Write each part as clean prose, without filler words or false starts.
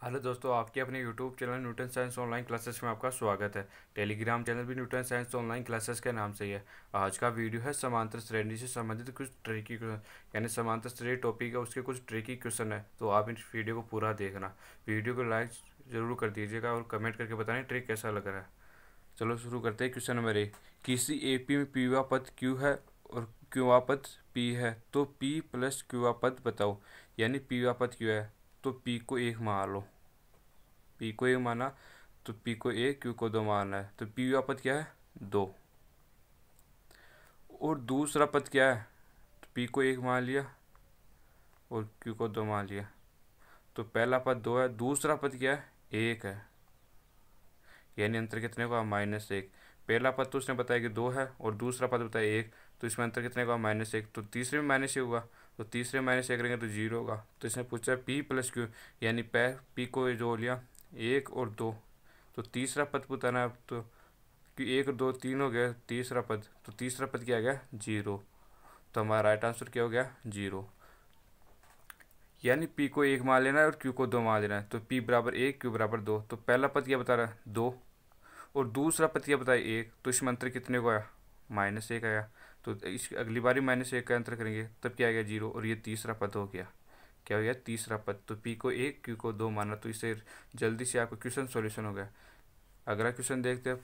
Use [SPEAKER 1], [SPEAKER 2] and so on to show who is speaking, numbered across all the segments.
[SPEAKER 1] Hello दोस्तों, आपके अपने YouTube channel Newton science online classes में आपका स्वागत है। टेलीग्राम चैनल भी न्यूटन साइंस ऑनलाइन क्लासेस के नाम से ही है। आज का वीडियो है समांतर श्रेणी से संबंधित कुछ ट्रिकी क्वेश्चन, यानी समांतर श्रेणी टॉपिक है उसके कुछ ट्रिकी क्वेश्चन है। तो आप इस वीडियो को पूरा देखना। वीडियो को लाइक ज़रूर कर दीजिएगा और कमेंट करके बताएं ट्रिक कैसा लग रहा है। चलो शुरू करते हैं। क्वेश्चन नंबर 1, किसी एपी में पीवा पद क्यू है और क्यूआ पद पी है, तो पी प्लस क्यूआ पद बताओ। यानी पीवा पद क्यू है तो पी को एक मान लो, पी को एक माना तो पी को एक, क्यू को दो मानना है, तो पी का पद क्या है? दो। और दूसरा पद क्या है? तो पी को एक मान लिया और क्यू को दो मान लिया, तो पहला पद दो है, दूसरा पद क्या है? एक है। यानी अंतर कितने का? -1। पहला पद तो उसने बताया कि दो है और दूसरा पद बताया एक, तो इसमें अंतर कितने का? -1। तो तीसरे में -1 होगा, तो तीसरे में -1 करेंगे तो 0 होगा। तो इसने पूछा पी प्लस क्यू, यानी पी को जोड़ लिया, एक और दो, तो तीसरा पद बताना है। तो कि एक दो तीन हो गया तीसरा पद, तो तीसरा पद क्या आ गया? 0। तो हमारा राइट आंसर क्या हो गया? 0। यानी पी को एक मान लेना है और क्यू को दो मान लेना है। तो पी बराबर एक, क्यू बराबर दो। तो पहला पद क्या बता रहा है? दो। और दूसरा पद क्या बताया? एक। तो इसमें अंतर कितने को आया? -1 आया। तो इस अगली बारी -1 का अंतर करेंगे तब क्या आ गया? 0। और ये तीसरा पद हो गया। क्या हो गया? तीसरा पद। तो पी को एक, क्यू को दो माना, तो इसे जल्दी से आपका क्वेश्चन सॉल्यूशन हो गया। अगला क्वेश्चन देखते हैं।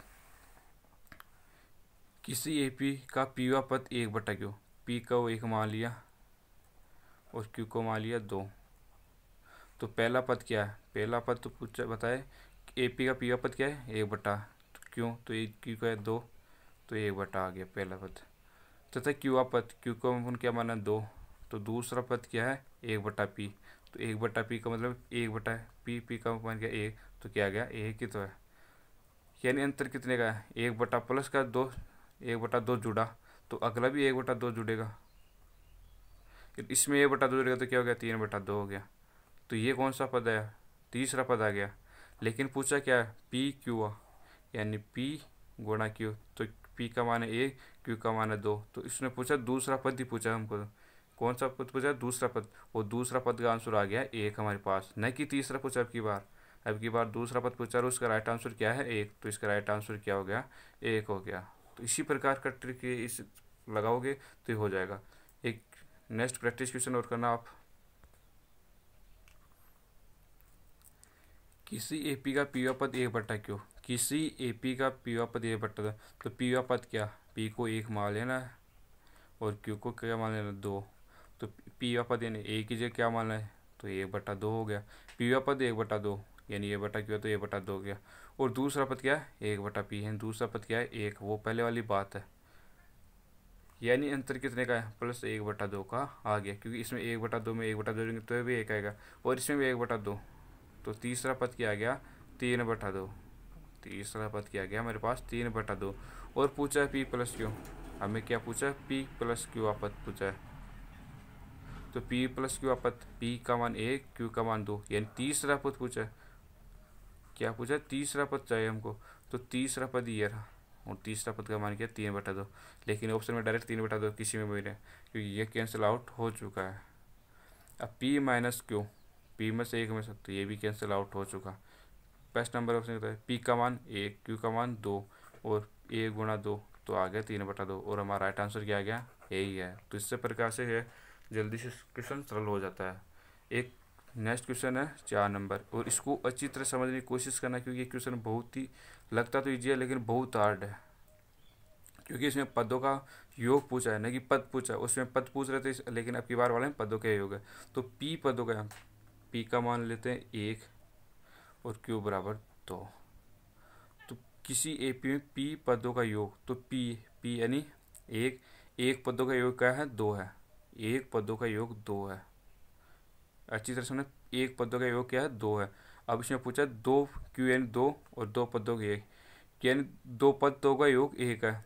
[SPEAKER 1] किसी एपी का पीवा पद 1/क्यू, पी को एक मान लिया और क्यू को मान लिया दो। तो पहला पद क्या है? पहला पद तो पूछा बताए एपी का पीवा पद क्या है? 1/। तो क्यों? तो एक क्यू का है दो, तो 1/, आ गया पहला पद। तथा क्यूआ पद, क्यू को अपन क्या माना? दो। तो दूसरा पद क्या है? 1/पी। तो 1/पी का मतलब 1/पी, पी का मान क्या? एक। तो क्या आ गया? एक ही तो है। यानी अंतर कितने का है? 1/ प्लस का दो, 1/2 जुड़ा, तो अगला भी 1/2 जुड़ेगा। इसमें 1/2 जुड़ेगा तो क्या हो गया? 3/2 हो गया। तो ये कौन सा पद है? तीसरा पद आ गया। लेकिन पूछा क्या है? पी क्यू, यानी पी गुणा क्यू। तो पी का मान है एक, क्यू का मान है दो। तो इसने पूछा दूसरा पद ही पूछा हमको। कौन सा पद पूछा? दूसरा पद। और दूसरा पद का आंसर आ गया एक हमारे पास, न कि तीसरा पूछा। अब की बार दूसरा पद पूछा और उसका राइट आंसर क्या है? एक। तो इसका राइट आंसर क्या हो गया? एक हो गया। तो इसी प्रकार का ट्रिक इस लगाओगे तो ये हो जाएगा। एक नेक्स्ट प्रैक्टिस क्वेश्चन और करना आप। किसी एपी का पीवा पद 1/क्यू, किसी एपी का पीवा पद 1/, तो पीवा पद क्या? पी को एक मान लेना है और क्यू को क्या मान लेना? दो। तो पीवा पद यानी एक की जगह क्या मानना है? तो 1/2 हो गया। पीवा पद 1/2, यानी 1/क्यू तो 1/2 हो गया। और दूसरा पद क्या है? 1/पी है। दूसरा पद क्या है? एक। वो पहले वाली बात है। यानी अंतर कितने का है? +1/2 का आ गया, क्योंकि इसमें 1/2 में 1/2 जोड़ेंगे तो भी एक आएगा, और इसमें भी 1/2। तो तीसरा पद क्या आ गया? 3/2। तीसरा पद क्या आ गया हमारे पास? 3/2। और पूछा है पी प्लस क्यू। हमें क्या पूछा है? पी प्लस क्यू आपद पूछा है। तो पी प्लस क्यू आपद, पी का मान एक, क्यू का मान दो, यानी तीसरा पद पूछा है। क्या पूछा है? तीसरा पद चाहिए हमको। तो तीसरा पद ये रहा, और तीसरा पद का मान क्या? 3/2। लेकिन ऑप्शन में डायरेक्ट 3/2 किसी में भी नहीं, क्योंकि ये कैंसिल आउट हो चुका है। अब पी माइनस क्यू, पी में से एक में से, तो ये भी कैंसिल आउट हो चुका। बेस्ट नंबर ऑप्शन होता है पी का मान एक, क्यू का मान दो, और एक गुणा दो, तो आ गया 3/2। और हमारा राइट आंसर क्या आ गया? यही है। तो इससे प्रकार से है जल्दी से क्वेश्चन सरल हो जाता है। एक नेक्स्ट क्वेश्चन है 4 नंबर, और इसको अच्छी तरह समझने की कोशिश करना, क्योंकि ये क्वेश्चन बहुत ही लगता तो ईजी है लेकिन बहुत हार्ड है। क्योंकि इसमें पदों का योग पूछा है, न कि पद पूछा है। उसमें पद पूछ रहे थे लेकिन अब की बार वाले में पदों का योग है। तो पी पदों का, पी का मान लेते हैं एक और क्यू बराबर दो। तो किसी एपी में पी पदों का योग, तो पी, पी यानी एक, एक पदों का योग क्या है? दो है। एक पदों का योग दो है। अच्छी तरह से, एक पदों का योग क्या है? दो है। अब इसमें पूछा दो क्यू यानी दो, और दो पदों के एक, यानी दो पदों का योग एक है।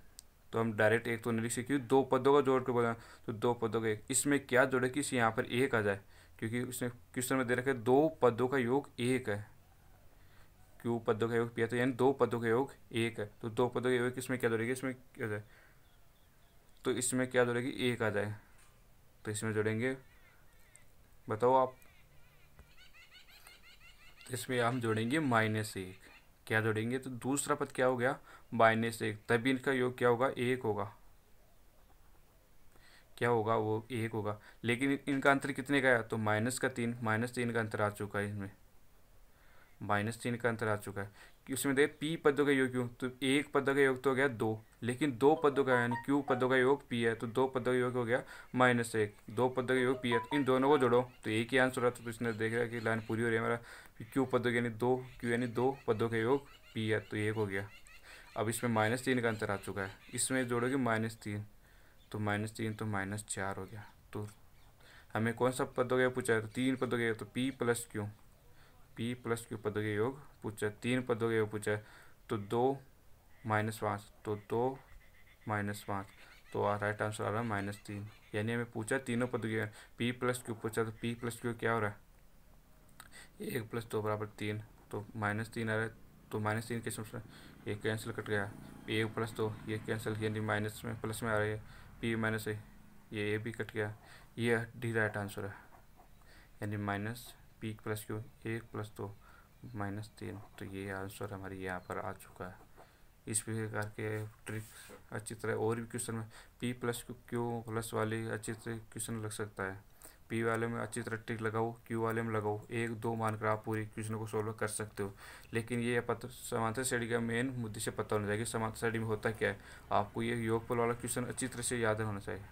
[SPEAKER 1] तो हम डायरेक्ट एक तो नहीं लिख सकते, दो पदों का जोड़ के बोला, तो दो पदों का एक। इसमें क्या जोड़े कि यहाँ पर एक आ जाए, क्योंकि उसने क्वेश्चन में दे रखा है दो पदों का योग एक है। क्यू पदों का योग पिया, तो यानी दो पदों का योग एक है। तो दो पदों का योग इसमें क्या जोड़ेगी? इसमें क्या जाए, तो इसमें क्या जोड़ेगी? एक आ जाए। तो इसमें जोड़ेंगे, बताओ आप। इसमें हम जोड़ेंगे -1। क्या जोड़ेंगे, तो दूसरा पद क्या हो गया, -1, तभी इनका योग क्या होगा, 1 होगा। क्या होगा, वो 1 होगा। लेकिन इनका अंतर कितने का है, तो -3, -3 का अंतर आ चुका है इसमें, -3 का अंतर आ चुका है। कि उसमें देख पी पदों का योग क्यों, तो एक पदों का योग तो हो गया 2, लेकिन दो पदों का यानी क्यू पदों का योग पी है, तो दो पदों का योग हो गया -1, दो पदों का योग पी है, तो इन दोनों को जोड़ो तो एक ही आंसर आता। तो इसने देख रहा है कि लाइन पूरी हो रही है हमारा, क्यू पदों यानी दो, क्यू यानी दो पदों का योग पी है, तो 1 हो गया। अब इसमें -3 का अंतर आ चुका है, इसमें जोड़ोगे -3, तो -3 तो -4 हो गया। तो हमें कौन सा पदों का योग पूछा है, तो 3 पदों का योग, तो P plus Q, P plus Q पदों के योग पूछा है, 3 पदों के योग पूछा है। तो 2 -5, तो 2 - 5, तो राइट आंसर आ रहा है -3। यानी हमें पूछा तीनों पदों के, पी प्लस क्यू पूछा, तो पी प्लस क्यू क्या हो रहा है, 1 + 2 = 3, तो -3 आ रहा है। तो -3 के समझ, ये कैंसिल कट गया, 1 + 2 ये कैंसिल, यानी माइनस में प्लस में आ रही है, पी माइनस ए, ये भी कट गया, ये डी राइट आंसर है। यानी माइनस पी प्लस क्यू, 1 + 2 -3, तो ये आंसर हमारी यहाँ पर आ चुका है। इस प्रकार के ट्रिक अच्छी तरह और भी क्वेश्चन में पी प्लस क्यू प्लस वाली अच्छी तरह क्वेश्चन लग सकता है। पी वाले में अच्छी तरह ट्रिक लगाओ, क्यू वाले में लगाओ, 1 2 मानकर आप पूरी क्वेश्चन को सोल्व कर सकते हो। लेकिन ये पता समांतर श्रेणी का मेन मुद्दे से पता होना चाहिए कि समांतर श्रेणी में होता क्या है। आपको ये योगफल वाला क्वेश्चन अच्छी तरह से याद होना चाहिए।